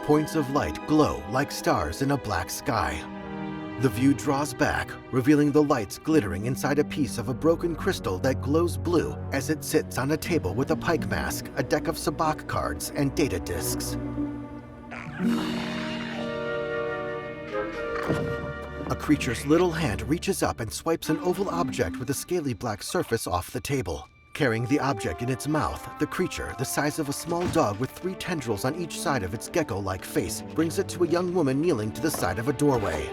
Points of light glow like stars in a black sky. The view draws back, revealing the lights glittering inside a piece of a broken crystal that glows blue as it sits on a table with a pike mask, a deck of sabacc cards, and data disks. A creature's little hand reaches up and swipes an oval object with a scaly black surface off the table. Carrying the object in its mouth, the creature, the size of a small dog with 3 tendrils on each side of its gecko-like face, brings it to a young woman kneeling to the side of a doorway.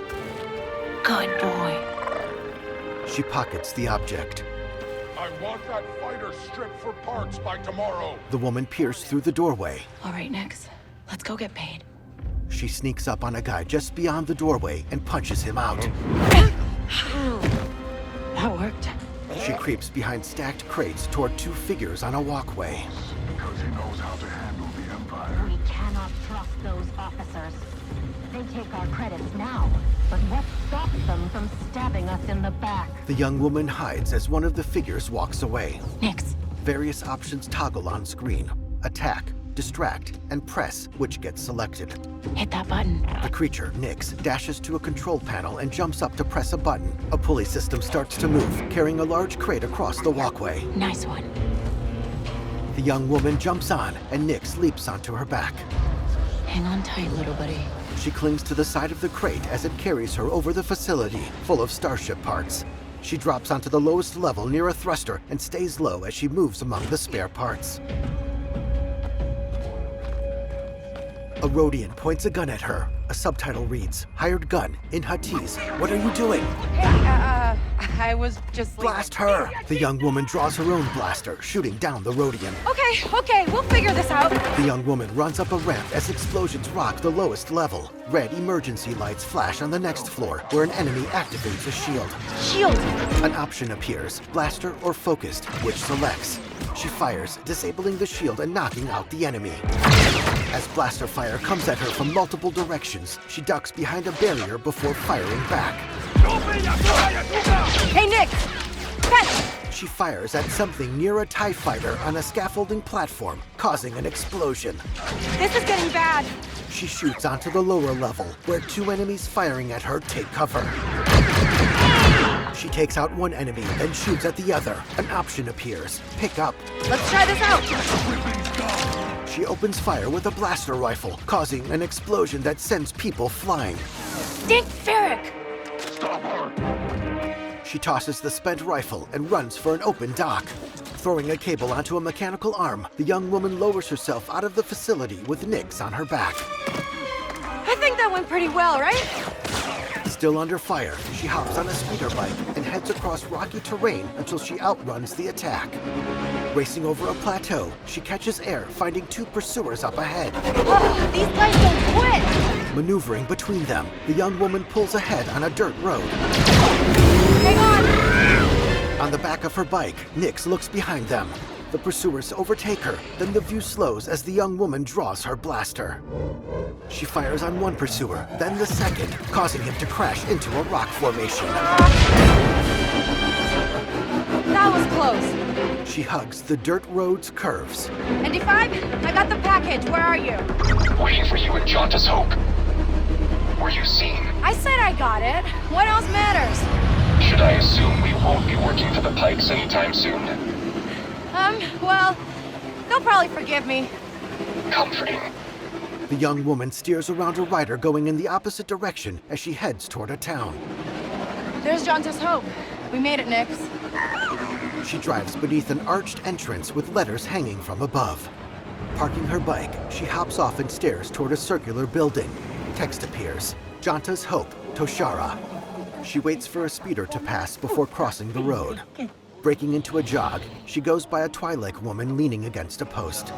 Good boy. She pockets the object. I want that fighter strip for parts by tomorrow. The woman peers through the doorway. All right, Nix. Let's go get paid. She sneaks up on a guy just beyond the doorway and punches him out. That worked. She creeps behind stacked crates toward 2 figures on a walkway. Because he knows how to handle the Empire. We cannot trust those officers. They take our credits now, but what stops them from stabbing us in the back? The young woman hides as one of the figures walks away. Nix. Various options toggle on screen. Attack, distract, and press, which gets selected. Hit that button. The creature, Nix, dashes to a control panel and jumps up to press a button. A pulley system starts to move, carrying a large crate across the walkway. Nice one. The young woman jumps on, and Nix leaps onto her back. Hang on tight, little buddy. She clings to the side of the crate as it carries her over the facility, full of starship parts. She drops onto the lowest level near a thruster and stays low as she moves among the spare parts. A Rhodian points a gun at her. A subtitle reads, "Hired gun, in Huttese. What are you doing?" Hey, I was just like... Blast her! The young woman draws her own blaster, shooting down the Rhodian. Okay, we'll figure this out. The young woman runs up a ramp as explosions rock the lowest level. Red emergency lights flash on the next floor, where an enemy activates a shield. Shield! An option appears, blaster or focused, which selects. She fires, disabling the shield and knocking out the enemy. As blaster fire comes at her from multiple directions, she ducks behind a barrier before firing back. Hey, Nick! Catch! She fires at something near a TIE fighter on a scaffolding platform, causing an explosion. This is getting bad. She shoots onto the lower level, where 2 enemies firing at her take cover. She takes out one enemy, then shoots at the other. An option appears. Pick up. Let's try this out. She opens fire with a blaster rifle, causing an explosion that sends people flying. Dink Ferric! Stop her! She tosses the spent rifle and runs for an open dock. Throwing a cable onto a mechanical arm, the young woman lowers herself out of the facility with Nix on her back. I think that went pretty well, right? Still under fire, she hops on a speeder bike and heads across rocky terrain until she outruns the attack. Racing over a plateau, she catches air, finding 2 pursuers up ahead. Oh, these guys don't quit. Maneuvering between them, the young woman pulls ahead on a dirt road. Hang on! On the back of her bike, Nix looks behind them. The pursuers overtake her, then the view slows as the young woman draws her blaster. She fires on one pursuer, then the second, causing him to crash into a rock formation. That was close. She hugs the dirt road's curves. ND5, I got the package. Where are you? Waiting for you at Jaunta's Hope. Were you seen? I said I got it. What else matters? Should I assume we won't be working for the Pikes anytime soon? Well, they'll probably forgive me. Comforting. The young woman steers around a rider going in the opposite direction as she heads toward a town. There's Jaunta's Hope. We made it, Nix. She drives beneath an arched entrance with letters hanging from above. Parking her bike, she hops off and stares toward a circular building. Text appears, Jaunta's Hope, Toshara. She waits for a speeder to pass before crossing the road. Breaking into a jog, she goes by a Twi'lek woman leaning against a post.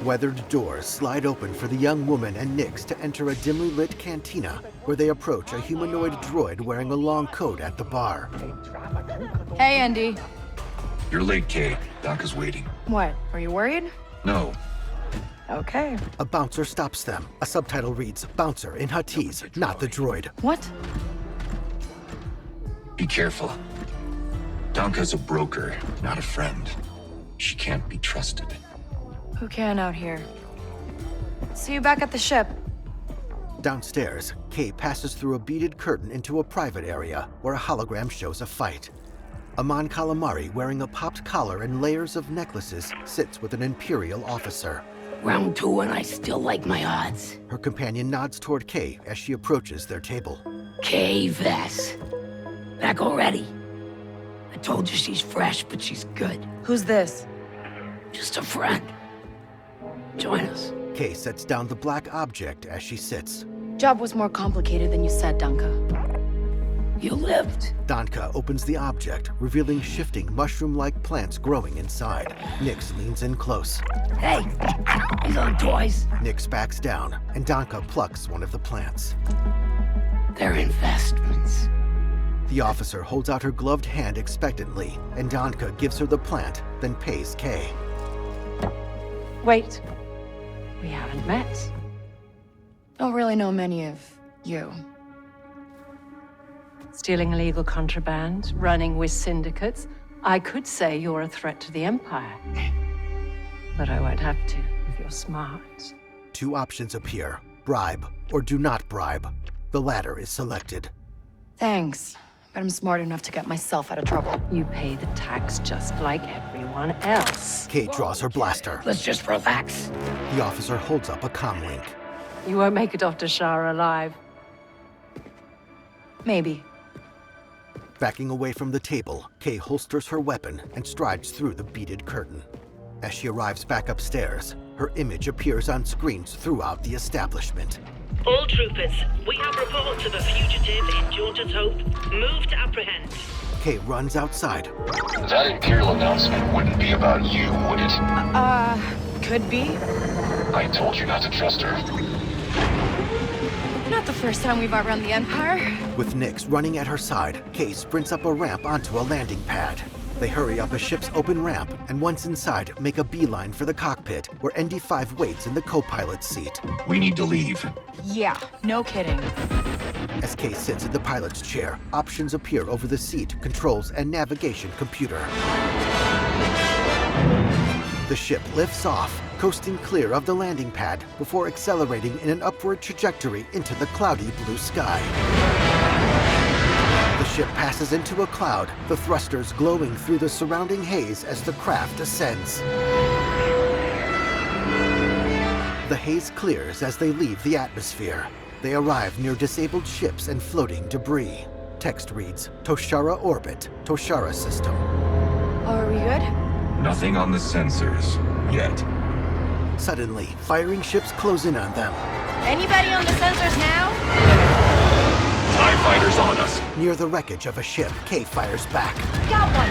Weathered doors slide open for the young woman and Nix to enter a dimly lit cantina, where they approach a humanoid droid wearing a long coat at the bar. Hey, Andy. You're late, Kay. Doc is waiting. What? Are you worried? No. Okay. A bouncer stops them. A subtitle reads, "Bouncer" in Huttese, not the droid. What? Be careful. Donka's a broker, not a friend. She can't be trusted. Who can out here? See you back at the ship. Downstairs, Kay passes through a beaded curtain into a private area where a hologram shows a fight. Amon Calamari, wearing a popped collar and layers of necklaces, sits with an Imperial officer. Round 2 and I still like my odds. Her companion nods toward Kay as she approaches their table. Kay Vess. Back already? I told you she's fresh, but she's good. Who's this? Just a friend. Join us. Kay sets down the black object as she sits. Job was more complicated than you said, Danka. You lived. Danka opens the object, revealing shifting mushroom-like plants growing inside. Nyx leans in close. Hey, these aren't toys. Nyx backs down, and Danka plucks one of the plants. They're investments. The officer holds out her gloved hand expectantly, and Danka gives her the plant, then pays Kay. Wait. We haven't met. Don't really know many of you. Stealing illegal contraband, running with syndicates. I could say you're a threat to the Empire. But I won't have to, if you're smart. 2 options appear: bribe or do not bribe. The latter is selected. Thanks, but I'm smart enough to get myself out of trouble. You pay the tax just like everyone else. Kay draws her blaster. Let's just relax. The officer holds up a comlink. You won't make it off to Shara alive. Maybe. Backing away from the table, Kay holsters her weapon and strides through the beaded curtain. As she arrives back upstairs, her image appears on screens throughout the establishment. All troopers, we have reports of a fugitive in Jaunter's Hope. Move to apprehend. Kay runs outside. That Imperial announcement wouldn't be about you, would it? Could be. I told you not to trust her. Not the first time we've outrun the Empire. With Nyx running at her side, Kay sprints up a ramp onto a landing pad. They hurry up a ship's open ramp, and once inside, make a beeline for the cockpit, where ND5 waits in the co-pilot's seat. We need to leave. Yeah, no kidding. As Kay sits in the pilot's chair, options appear over the seat, controls, and navigation computer. The ship lifts off, coasting clear of the landing pad before accelerating in an upward trajectory into the cloudy blue sky. The ship passes into a cloud, the thrusters glowing through the surrounding haze as the craft ascends. The haze clears as they leave the atmosphere. They arrive near disabled ships and floating debris. Text reads, Toshara Orbit, Toshara System. Oh, are we good? Nothing on the sensors. Yet. Suddenly, firing ships close in on them. Anybody on the sensors now? TIE fighters on us. Near the wreckage of a ship, Kay fires back. Got one!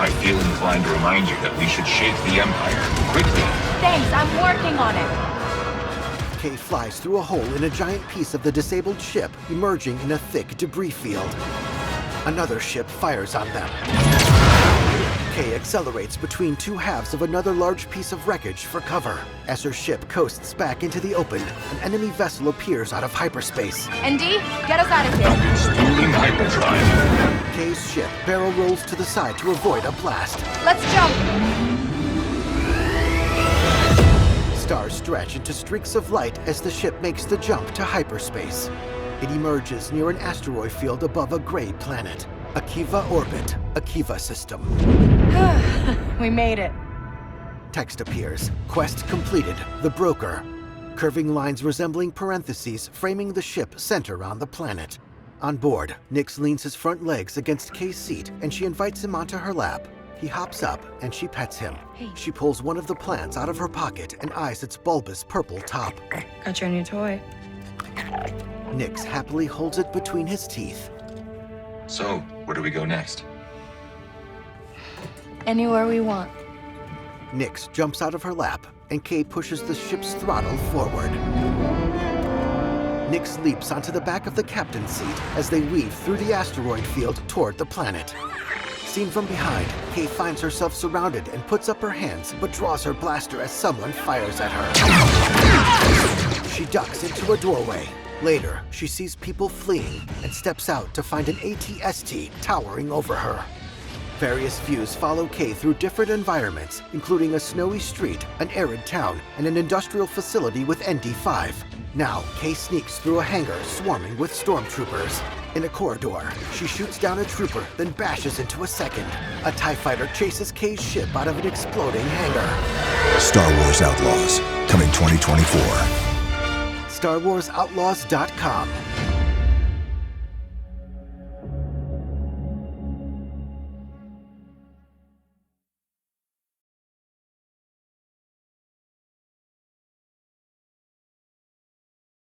I feel inclined to remind you that we should shake the Empire. Quickly. Thanks, I'm working on it. Kay flies through a hole in a giant piece of the disabled ship, emerging in a thick debris field. Another ship fires on them. Kay accelerates between 2 halves of another large piece of wreckage for cover. As her ship coasts back into the open, an enemy vessel appears out of hyperspace. ND, get us out of here. Dueling hyperdrive. Kay's ship barrel rolls to the side to avoid a blast. Let's jump! Stars stretch into streaks of light as the ship makes the jump to hyperspace. It emerges near an asteroid field above a gray planet. Akiva Orbit, Akiva System. We made it. Text appears. Quest completed. The Broker. Curving lines resembling parentheses framing the ship center on the planet. On board, Nyx leans his front legs against Kay's seat and she invites him onto her lap. He hops up and she pets him. Hey. She pulls one of the plants out of her pocket and eyes its bulbous purple top. Got your new toy. Nyx happily holds it between his teeth. So, where do we go next? Anywhere we want. Nyx jumps out of her lap, and Kay pushes the ship's throttle forward. Nyx leaps onto the back of the captain's seat as they weave through the asteroid field toward the planet. Seen from behind, Kay finds herself surrounded and puts up her hands, but draws her blaster as someone fires at her. She ducks into a doorway. Later, she sees people fleeing and steps out to find an AT-ST towering over her. Various views follow Kay through different environments, including a snowy street, an arid town, and an industrial facility with ND5. Now, Kay sneaks through a hangar swarming with stormtroopers. In a corridor, she shoots down a trooper, then bashes into a second. A TIE fighter chases Kay's ship out of an exploding hangar. Star Wars Outlaws, coming 2024. StarWarsOutlaws.com.